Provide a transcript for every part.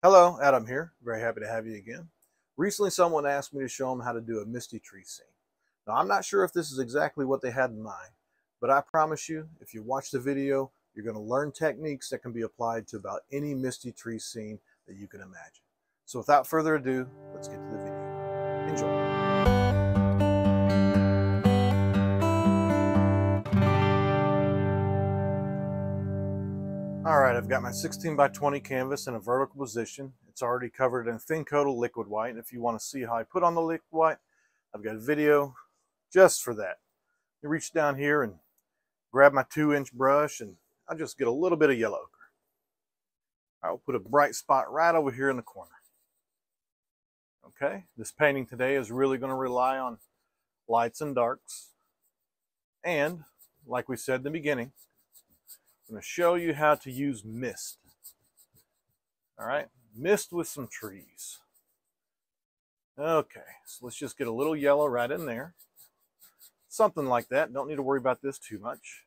Hello, Adam here. Very happy to have you again. Recently, someone asked me to show them how to do a Misty tree scene. Now, I'm not sure if this is exactly what they had in mind, but I promise you, if you watch the video, you're going to learn techniques that can be applied to about any Misty tree scene that you can imagine. So without further ado, let's get to the video. Enjoy. All right, I've got my 16 by 20 canvas in a vertical position. It's already covered in a thin coat of liquid white. And if you want to see how I put on the liquid white, I've got a video just for that. You reach down here and grab my 2-inch brush, and I'll just get a little bit of yellow ochre. I'll put a bright spot right over here in the corner. Okay, this painting today is really going to rely on lights and darks. And like we said in the beginning, I'm going to show you how to use mist. All right, mist with some trees. Okay, so let's just get a little yellow right in there. Something like that. Don't need to worry about this too much.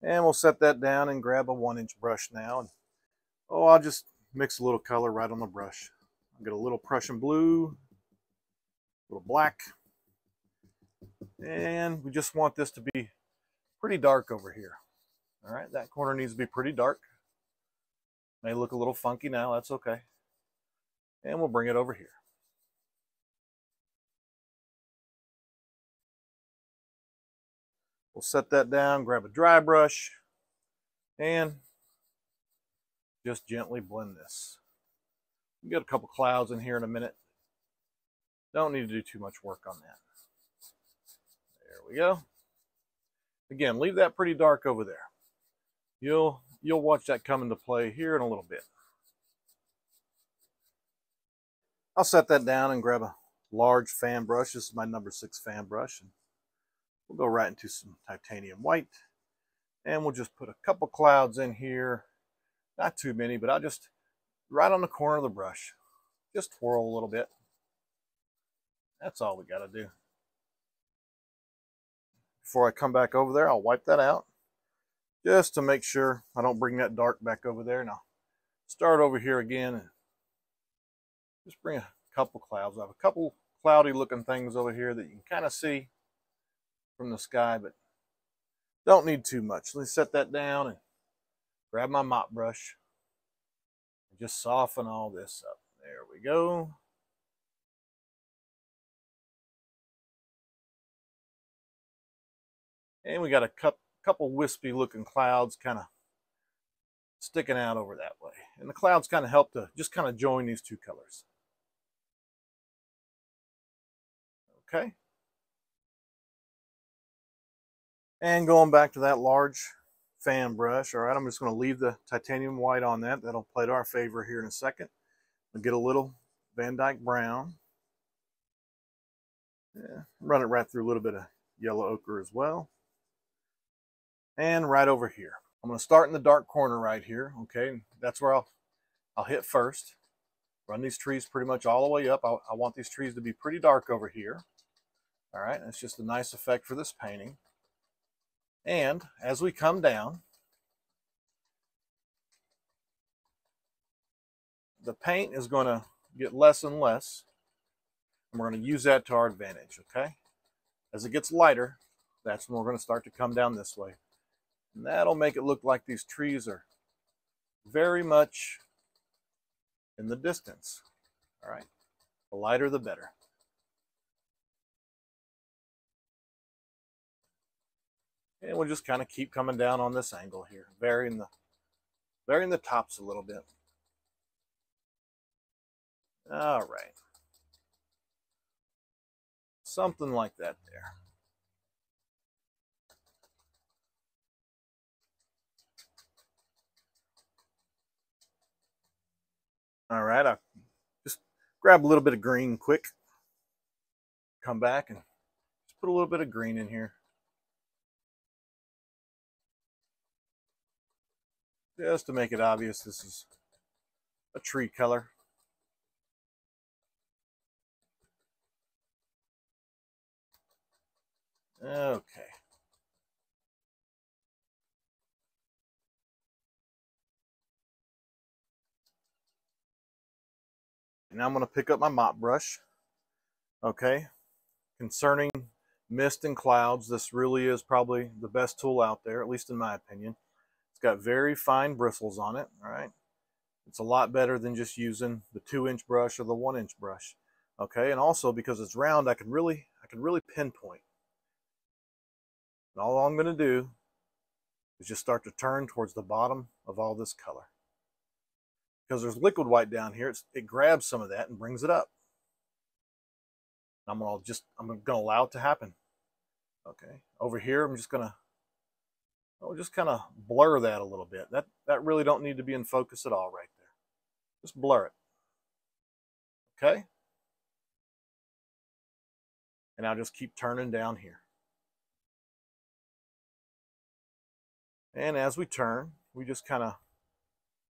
And we'll set that down and grab a 1-inch brush now. And I'll just mix a little color right on the brush. I'll get a little Prussian blue, a little black. And we just want this to be pretty dark over here. All right, that corner needs to be pretty dark. May look a little funky now, that's okay. And we'll bring it over here. We'll set that down, grab a dry brush, and just gently blend this. We'll get a couple clouds in here in a minute. Don't need to do too much work on that. There we go. Again, leave that pretty dark over there. You'll watch that come into play here in a little bit. I'll set that down and grab a large fan brush. This is my number 6 fan brush. And we'll go right into some titanium white. And we'll just put a couple clouds in here. Not too many, but I'll just, right on the corner of the brush, just twirl a little bit. That's all we got to do. Before I come back over there, I'll wipe that out, just to make sure I don't bring that dark back over there. Now, start over here again and just bring a couple clouds. I have a couple cloudy looking things over here that you can kind of see from the sky, but don't need too much. Let's set that down and grab my mop brush and just soften all this up. There we go. And we got a couple wispy looking clouds kind of sticking out over that way. And the clouds kind of help to just kind of join these two colors. Okay. And going back to that large fan brush, all right, I'm just going to leave the titanium white on that. That'll play to our favor here in a second. I'll get a little Van Dyke brown. Yeah, run it right through a little bit of yellow ochre as well. And right over here. I'm going to start in the dark corner right here, okay? That's where I'll hit first. Run these trees pretty much all the way up. I want these trees to be pretty dark over here. All right, it's just a nice effect for this painting. And as we come down, the paint is going to get less and less, and we're going to use that to our advantage, okay? As it gets lighter, that's when we're going to start to come down this way. And that'll make it look like these trees are very much in the distance. All right, the lighter the better. And we'll just kind of keep coming down on this angle here, varying the tops a little bit. All right, something like that there. All right, I'll just grab a little bit of green quick. Come back and just put a little bit of green in here. Just to make it obvious, this is a tree color. Okay. Now I'm going to pick up my mop brush. Okay, concerning mist and clouds, this really is probably the best tool out there, at least in my opinion. It's got very fine bristles on it, all right? It's a lot better than just using the 2-inch brush or the 1-inch brush. Okay, and also because it's round, I can really pinpoint. And all I'm going to do is just start to turn towards the bottom of all this color. Because there's liquid white down here, it grabs some of that and brings it up. I'm going to allow it to happen. Okay, over here I'm just going to just kind of blur that a little bit. That really don't need to be in focus at all right there. Just blur it. Okay? And I'll just keep turning down here. And as we turn, we just kind of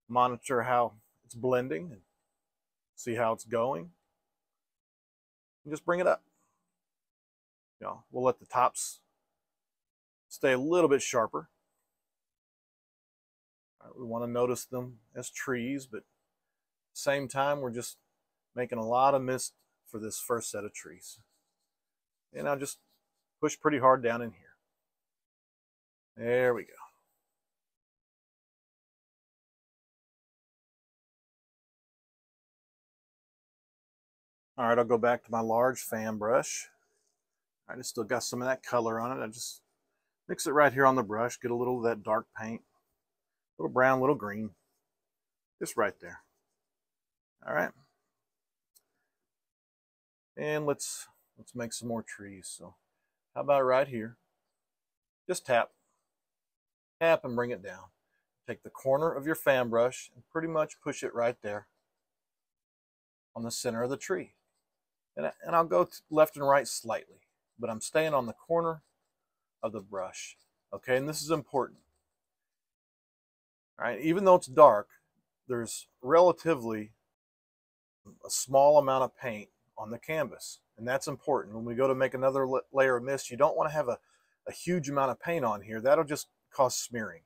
monitor how it's blending and see how it's going. And just bring it up. You know, we'll let the tops stay a little bit sharper. All right, we want to notice them as trees, but at the same time, we're just making a lot of mist for this first set of trees. And I'll just push pretty hard down in here. There we go. All right, I'll go back to my large fan brush. All right, it's still got some of that color on it. I just mix it right here on the brush, get a little of that dark paint, a little brown, a little green, just right there. All right. And let's make some more trees. So how about right here? Just tap and bring it down. Take the corner of your fan brush and pretty much push it right there on the center of the tree. And I'll go left and right slightly, but I'm staying on the corner of the brush. Okay, and this is important. All right, even though it's dark, there's relatively a small amount of paint on the canvas, and that's important. When we go to make another layer of mist, you don't want to have a huge amount of paint on here. That'll just cause smearing.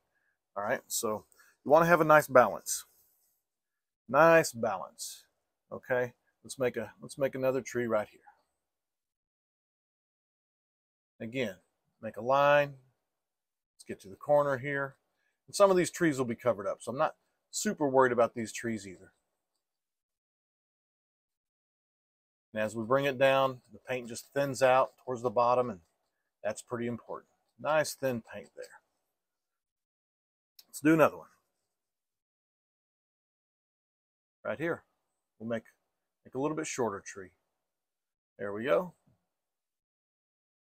All right, so you want to have a nice balance. Nice balance. Okay, let's make another tree right here. Again, make a line. Let's get to the corner here. And some of these trees will be covered up, so I'm not super worried about these trees either. And as we bring it down, the paint just thins out towards the bottom, and that's pretty important. Nice thin paint there. Let's do another one. Right here. We'll make a little bit shorter tree. There we go.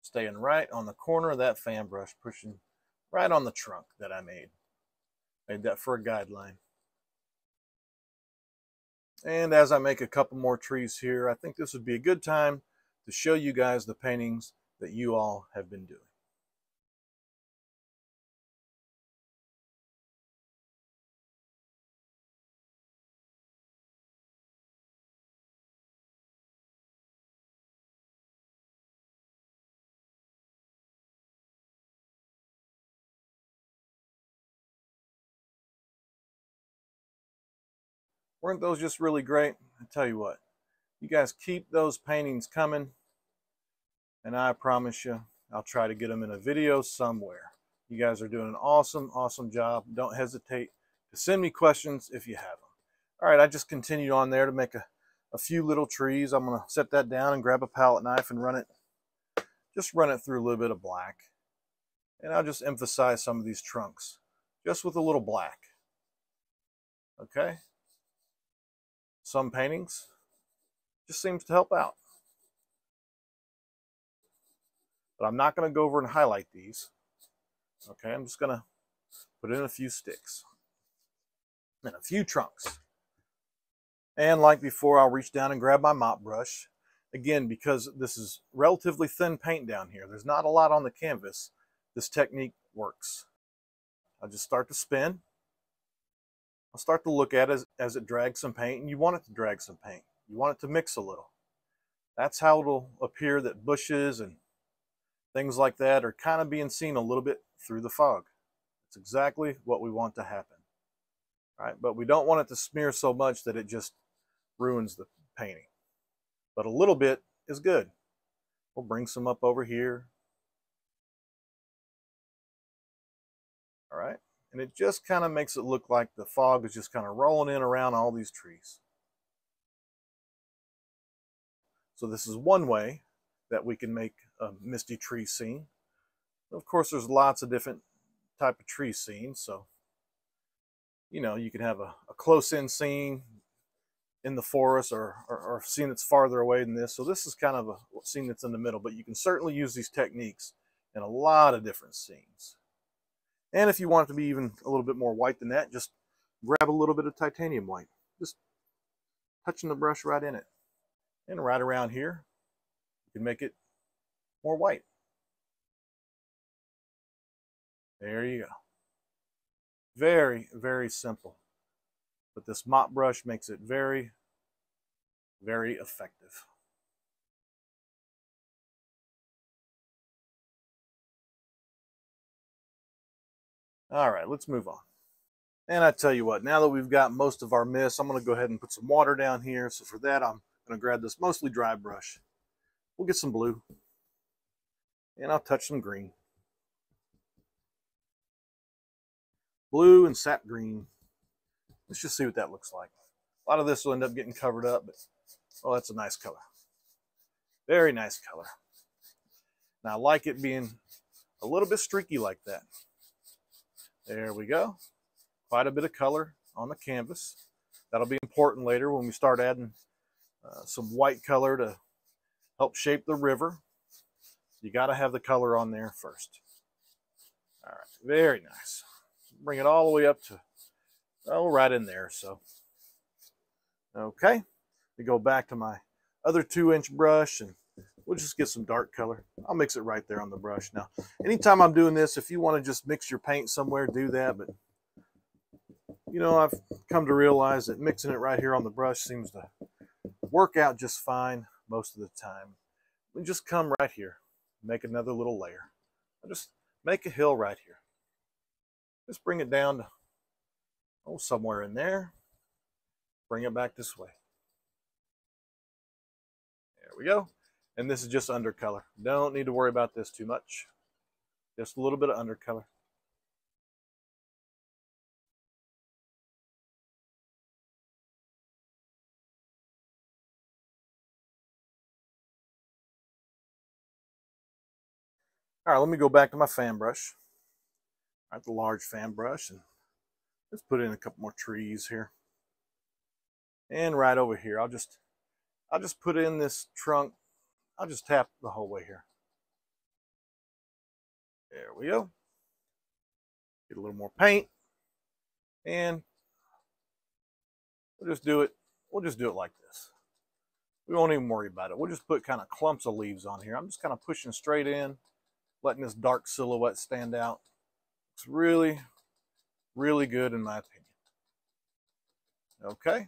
Staying right on the corner of that fan brush, pushing right on the trunk that I made. Made that for a guideline. And as I make a couple more trees here, I think this would be a good time to show you guys the paintings that you all have been doing. Weren't those just really great? I tell you what, you guys keep those paintings coming, and I promise you, I'll try to get them in a video somewhere. You guys are doing an awesome, awesome job. Don't hesitate to send me questions if you have them. All right, I just continued on there to make a few little trees. I'm going to set that down and grab a palette knife and run it through a little bit of black. And I'll just emphasize some of these trunks just with a little black. Okay? Some paintings just seems to help out. But I'm not going to go over and highlight these. Okay, I'm just going to put in a few sticks and a few trunks. And like before, I'll reach down and grab my mop brush. Again, because this is relatively thin paint down here, there's not a lot on the canvas, this technique works. I'll just start to spin. I'll start to look at it as it drags some paint, and you want it to drag some paint. You want it to mix a little. That's how it'll appear that bushes and things like that are kind of being seen a little bit through the fog. It's exactly what we want to happen. All right, but we don't want it to smear so much that it just ruins the painting, but a little bit is good. We'll bring some up over here. All right, and it just kind of makes it look like the fog is just kind of rolling in around all these trees. So this is one way that we can make a misty tree scene. Of course, there's lots of different type of tree scenes. So, you know, you can have a close-in scene in the forest, or a scene that's farther away than this. So this is kind of a scene that's in the middle, but you can certainly use these techniques in a lot of different scenes. And if you want it to be even a little bit more white than that, just grab a little bit of titanium white, just touching the brush right in it. And right around here, you can make it more white. There you go. Very, very simple. But this mop brush makes it very, very effective. All right, let's move on. And I tell you what, now that we've got most of our mist, I'm going to go ahead and put some water down here. So for that, I'm going to grab this mostly dry brush. We'll get some blue. And I'll touch some green. Blue and sap green. Let's just see what that looks like. A lot of this will end up getting covered up, but oh, that's a nice color. Very nice color. Now I like it being a little bit streaky like that. There we go. Quite a bit of color on the canvas. That'll be important later when we start adding some white color to help shape the river. You got to have the color on there first. All right, very nice. Bring it all the way up to, oh, right in there. So, okay. We go back to my other 2-inch brush and we'll just get some dark color. I'll mix it right there on the brush. Now, anytime I'm doing this, if you want to just mix your paint somewhere, do that. But, you know, I've come to realize that mixing it right here on the brush seems to work out just fine most of the time. We just come right here, make another little layer. I'll just make a hill right here. Just bring it down to, oh, somewhere in there. Bring it back this way. There we go. And this is just undercolor. Don't need to worry about this too much. Just a little bit of undercolor. All right, let me go back to my fan brush. All right, the large fan brush, and let's put in a couple more trees here. And right over here, I'll just put in this trunk. I'll just tap the whole way here. There we go. Get a little more paint, and we'll just do it. We'll just do it like this. We won't even worry about it. We'll just put kind of clumps of leaves on here. I'm just kind of pushing straight in, letting this dark silhouette stand out. It's really, really good in my opinion. Okay.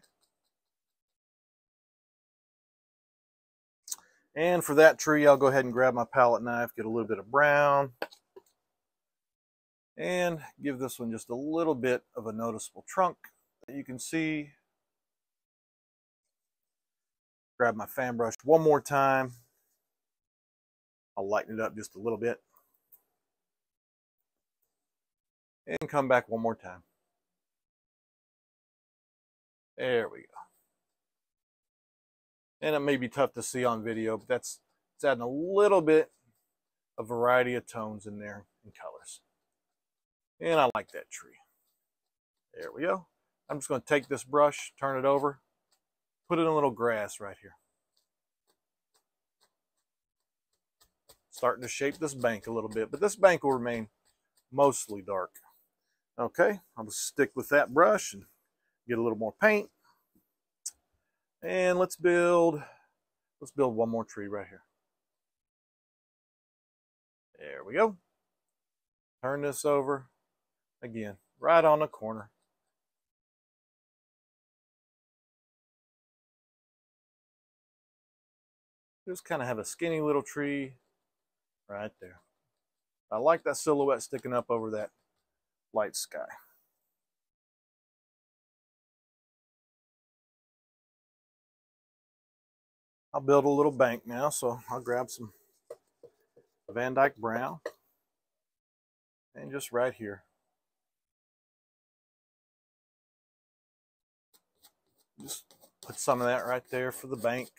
And for that tree, I'll go ahead and grab my palette knife, get a little bit of brown, and give this one just a little bit of a noticeable trunk that you can see. Grab my fan brush one more time. I'll lighten it up just a little bit. And come back one more time. There we go. And it may be tough to see on video, but it's adding a little bit of variety of tones in there and colors. And I like that tree. There we go. I'm just going to take this brush, turn it over, put in a little grass right here. Starting to shape this bank a little bit, but this bank will remain mostly dark. Okay, I'll just stick with that brush and get a little more paint. And let's build one more tree right here. There we go. Turn this over again, right on the corner. Just kind of have a skinny little tree right there. I like that silhouette sticking up over that light sky. I'll build a little bank now, so I'll grab some Van Dyke Brown and just right here. Just put some of that right there for the bank.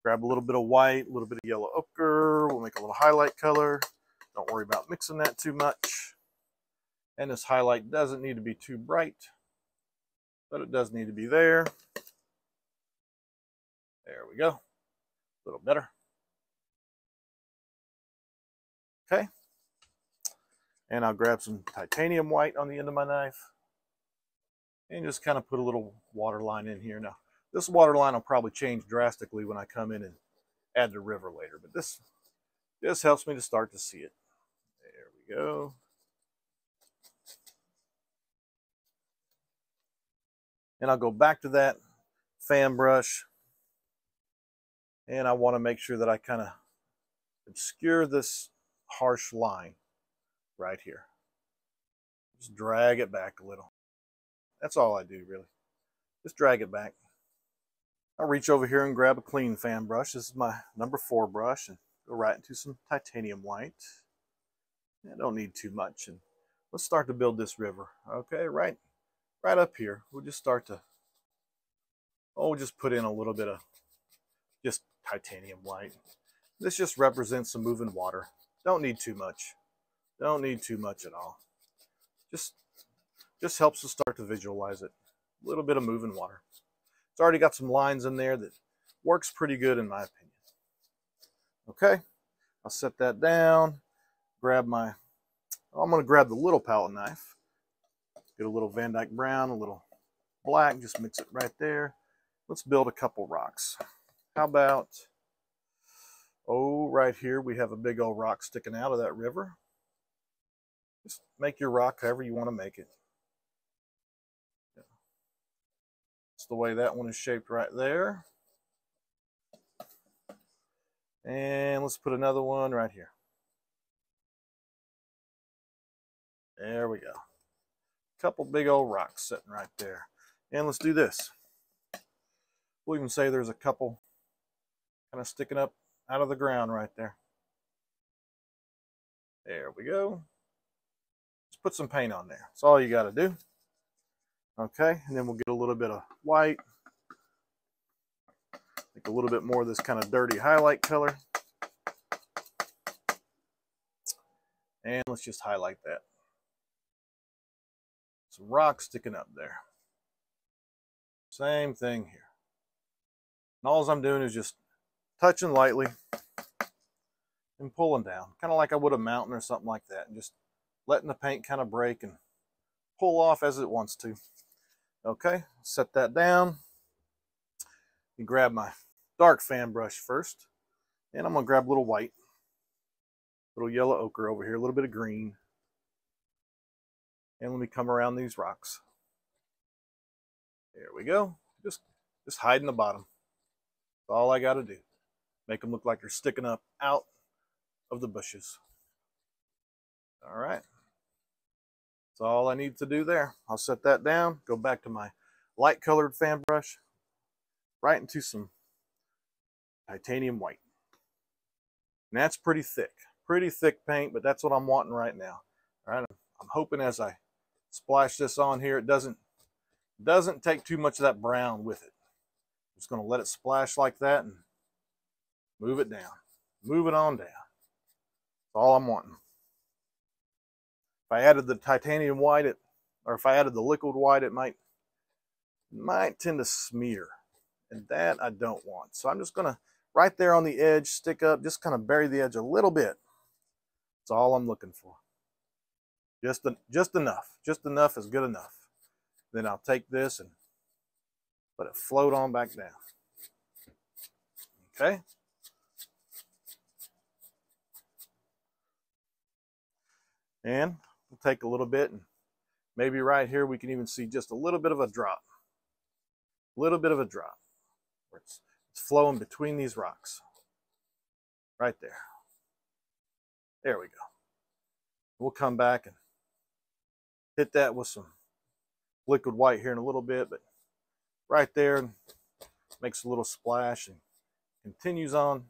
Grab a little bit of white, a little bit of yellow ochre. We'll make a little highlight color. Don't worry about mixing that too much. And this highlight doesn't need to be too bright, but it does need to be there. There we go. A little better. Okay. And I'll grab some titanium white on the end of my knife and just kind of put a little water line in here. Now, this water line will probably change drastically when I come in and add the river later, but this just helps me to start to see it. There we go. And I'll go back to that fan brush, and I want to make sure that I kind of obscure this harsh line right here. Just drag it back a little. That's all I do, really. Just drag it back. I'll reach over here and grab a clean fan brush. This is my number 4 brush, and go right into some titanium white. I don't need too much. And let's start to build this river. Okay, right up here. We'll just start to, we'll just put in a little bit of just titanium white. This just represents some moving water. Don't need too much. Don't need too much at all. Just helps us start to visualize it. A little bit of moving water. It's already got some lines in there that works pretty good in my opinion. Okay, I'll set that down. Grab my, I'm going to grab the little palette knife. Get a little Van Dyke Brown, a little black, just mix it right there. Let's build a couple rocks. How about, right here we have a big old rock sticking out of that river. Just make your rock however you want to make it. That's the way that one is shaped right there. And let's put another one right here. There we go. Couple big old rocks sitting right there. And let's do this. We'll even say there's a couple kind of sticking up out of the ground right there. There we go. Just put some paint on there. That's all you got to do. Okay, and then we'll get a little bit of white. Make a little bit more of this kind of dirty highlight color. And let's just highlight that. Some rocks sticking up there. Same thing here. And all I'm doing is just touching lightly and pulling down, kind of like I would a mountain or something like that, and just letting the paint kind of break and pull off as it wants to. Okay, set that down. You grab my dark fan brush first, and I'm going to grab a little white, little yellow ochre over here, a little bit of green. And let me come around these rocks. There we go. Just hiding the bottom. That's all I got to do. Make them look like they're sticking up out of the bushes. All right. That's all I need to do there. I'll set that down. Go back to my light colored fan brush. Right into some titanium white. And that's pretty thick. Pretty thick paint, but that's what I'm wanting right now. All right. I'm hoping as I splash this on here, it doesn't take too much of that brown with it. I'm just going to let it splash like that and move it down. Move it on down. That's all I'm wanting. If I added the titanium white, or if I added the liquid white, it might tend to smear. And that I don't want. So I'm just going to, right there on the edge, stick up, just kind of bury the edge a little bit. That's all I'm looking for. Just enough. Just enough is good enough. Then I'll take this and let it float on back down. Okay? And we'll take a little bit, and maybe right here we can even see just a little bit of a drop. A little bit of a drop. Where it's flowing between these rocks. Right there. There we go. We'll come back and hit that with some liquid white here in a little bit, but right there, makes a little splash and continues on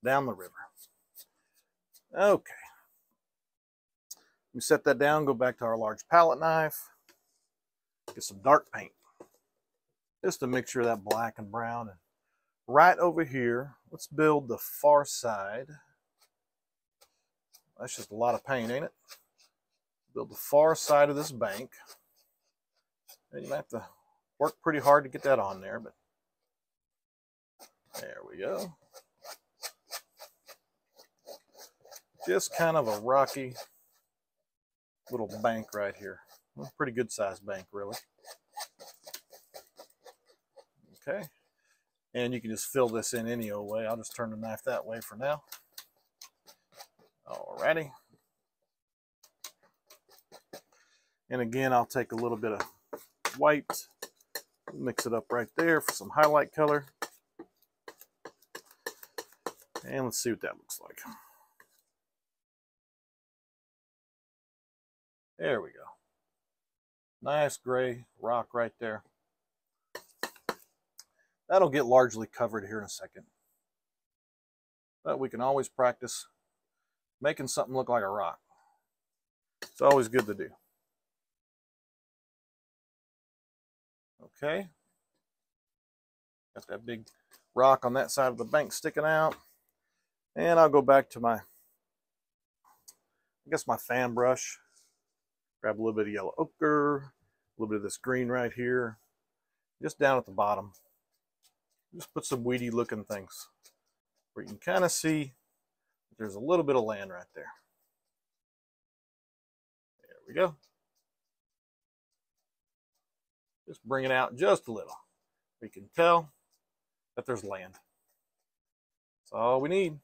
down the river. Okay. We set that down, go back to our large palette knife, get some dark paint. Just a mixture of that black and brown. And right over here, let's build the far side. That's just a lot of paint, ain't it? Build the far side of this bank. And you might have to work pretty hard to get that on there, but there we go. Just kind of a rocky little bank right here. Well, pretty good sized bank, really. Okay. And you can just fill this in any old way. I'll just turn the knife that way for now. Alrighty. And again, I'll take a little bit of white, mix it up right there for some highlight color. And let's see what that looks like. There we go. Nice gray rock right there. That'll get largely covered here in a second. But we can always practice making something look like a rock. It's always good to do. Okay. Got that big rock on that side of the bank sticking out. And I'll go back to my, my fan brush. Grab a little bit of yellow ochre, a little bit of this green right here, just down at the bottom. Just put some weedy looking things where you can kind of see that there's a little bit of land right there. There we go. Just bring it out just a little. We can tell that there's land. That's all we need.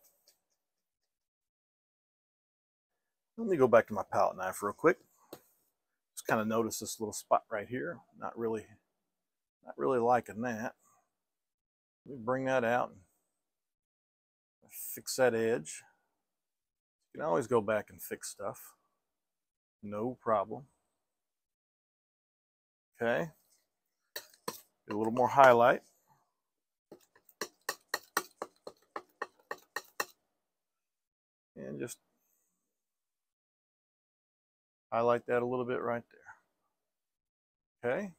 Let me go back to my palette knife real quick. Just kind of notice this little spot right here. Not really liking that. Let me bring that out and fix that edge. You can always go back and fix stuff. No problem. Okay. Get a little more highlight. And just highlight that a little bit right there. Okay.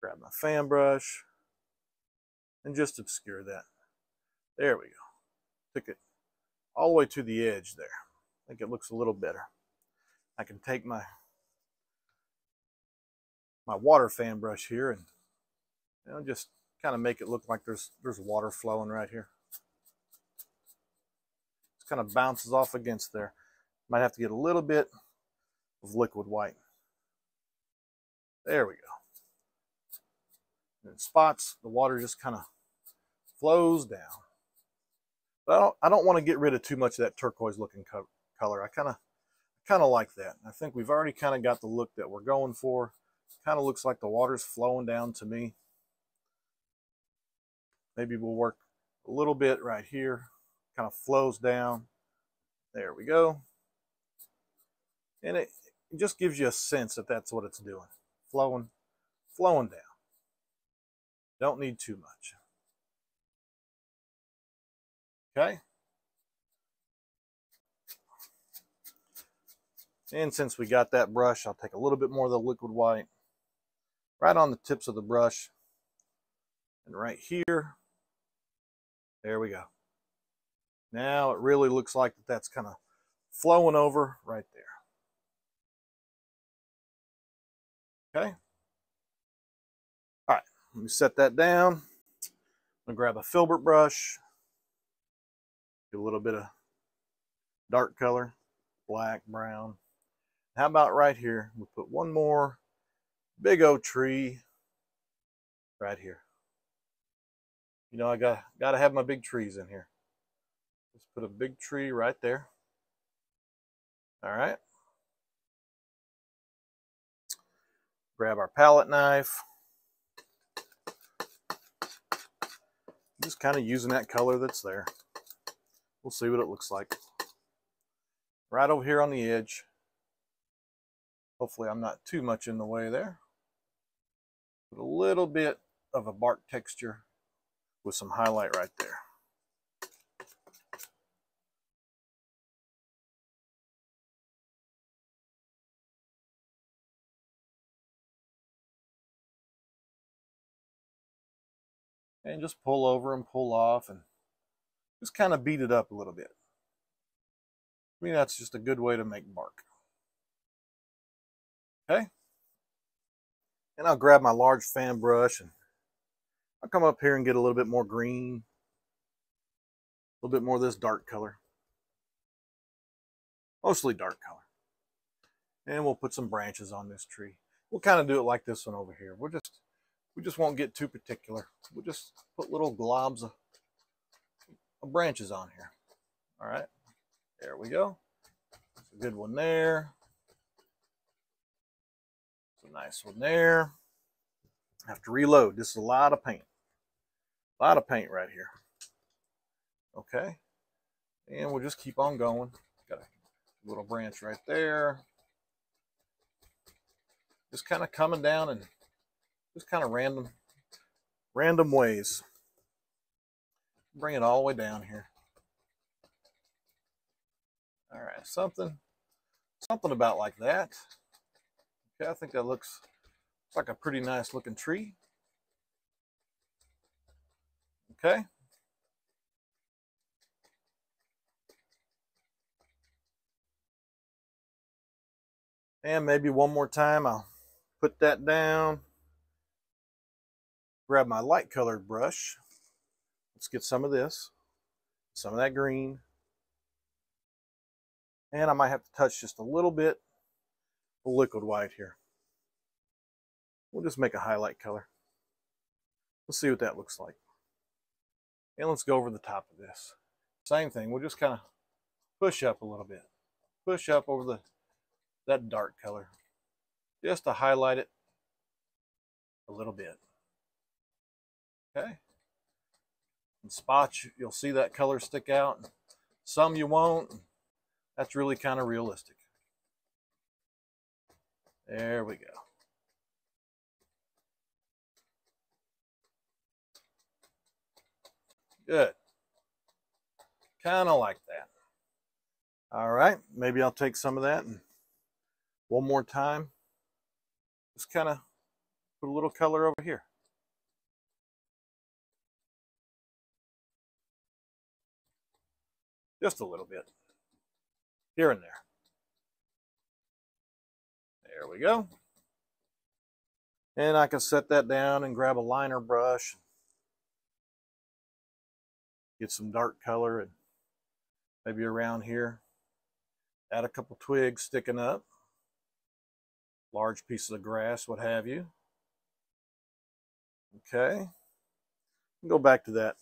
Grab my fan brush and just obscure that. There we go. Took it all the way to the edge there. I think it looks a little better. I can take my water fan brush here and just kind of make it look like there's water flowing right here. Just kind of bounces off against there. Might have to get a little bit of liquid white. There we go. And in spots, the water just kind of flows down. But I don't want to get rid of too much of that turquoise looking color. I kind of like that. I think we've already kind of got the look that we're going for. Kind of looks like the water's flowing down to me. Maybe we'll work a little bit right here. Kind of flows down. There we go. And it just gives you a sense that that's what it's doing. Flowing down. Don't need too much. Okay. And since we got that brush, I'll take a little bit more of the liquid white right on the tips of the brush. And right here, there we go. Now it really looks like that's kind of flowing over right there. Okay. All right, let me set that down. I'm gonna grab a filbert brush, get a little bit of dark color, black, brown. How about right here? We'll put one more big old tree right here. You know, I gotta have my big trees in here. Let's put a big tree right there. All right. Grab our palette knife. Just kind of using that color that's there. We'll see what it looks like. Right over here on the edge. Hopefully I'm not too much in the way there. Put a little bit of a bark texture with some highlight right there. And just pull over and pull off and just kind of beat it up a little bit. I mean, that's just a good way to make bark. Okay? And I'll grab my large fan brush and I'll come up here and get a little bit more green, a little bit more of this dark color. Mostly dark color. And we'll put some branches on this tree. We'll kind of do it like this one over here. We just won't get too particular. We'll just put little globs of branches on here. All right, there we go. That's a good one there. That's a nice one there. I have to reload. This is a lot of paint. A lot of paint right here. Okay, and we'll just keep on going. Got a little branch right there. Just kind of coming down and just kind of random ways. Bring it all the way down here. All right, something about like that. Okay, I think that looks like a pretty nice looking tree. Okay. And maybe one more time, I'll put that down. Grab my light colored brush. Let's get some of this, some of that green. And I might have to touch just a little bit of liquid white here. We'll just make a highlight color. Let's see what that looks like. And let's go over the top of this. Same thing, we'll just kind of push up a little bit. Push up over that dark color. Just to highlight it a little bit. Okay. In spots, you'll see that color stick out. Some you won't. That's really kind of realistic. There we go. Good. Kind of like that. All right, maybe I'll take some of that and one more time, just kind of put a little color over here. Just a little bit. Here and there. There we go. And I can set that down and grab a liner brush. Get some dark color and maybe around here. Add a couple twigs sticking up. Large pieces of grass, what have you. Okay. Go back to that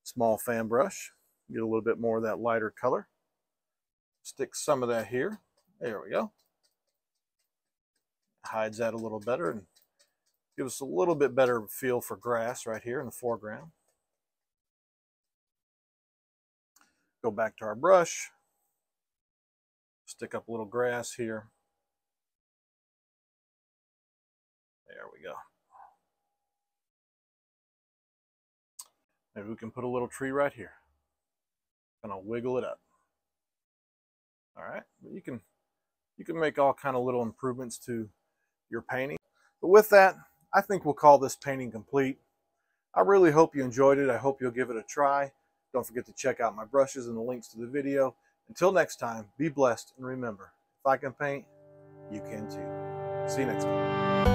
small fan brush. Get a little bit more of that lighter color. Stick some of that here. There we go. Hides that a little better and gives us a little bit better feel for grass right here in the foreground. Go back to our brush. Stick up a little grass here. There we go. Maybe we can put a little tree right here. Gonna wiggle it up. All right, you can make all kind of little improvements to your painting. But with that, I think we'll call this painting complete. I really hope you enjoyed it. I hope you'll give it a try. Don't forget to check out my brushes and the links to the video. Until next time, be blessed and remember, if I can paint, you can too. See you next time.